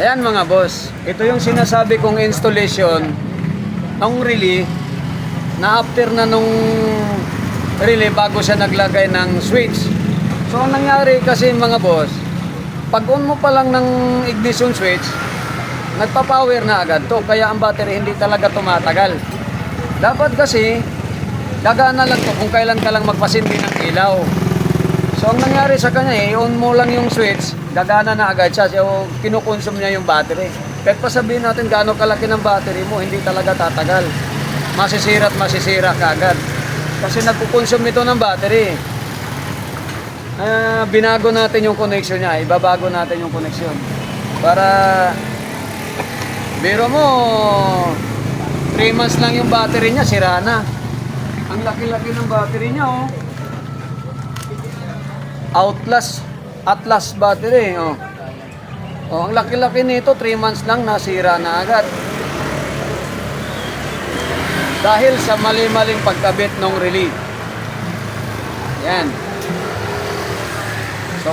Ayan mga boss, ito yung sinasabi kong installation ng relay na after na nung relay bago siya naglagay ng switch. So ang nangyari kasi mga boss, pag on mo pa lang ng ignition switch, nagpa-power na agad to, kaya ang battery hindi talaga tumatagal. Dapat kasi gagana lang to kung kailan ka lang magpasindi ng ilaw. So ang nangyari sa kanya on mo lang yung switch, gagana na agad siya. So kinukonsume niya yung battery. Kahit pa sabihin natin gaano kalaki ng battery mo, hindi talaga tatagal. Masisira at masisira ka agad. Kasi nagkukonsume ito ng battery. Binago natin yung connection niya, ibabago natin yung connection. Para biro mo 3 months lang yung battery niya, sira na. Ang laki-laki ng battery niya, oh. Atlas battery, oh. Oh, ang laki-laki nito, 3 months lang nasira na agad. Dahil sa mali-maling pagkabit ng relay. Yan. So,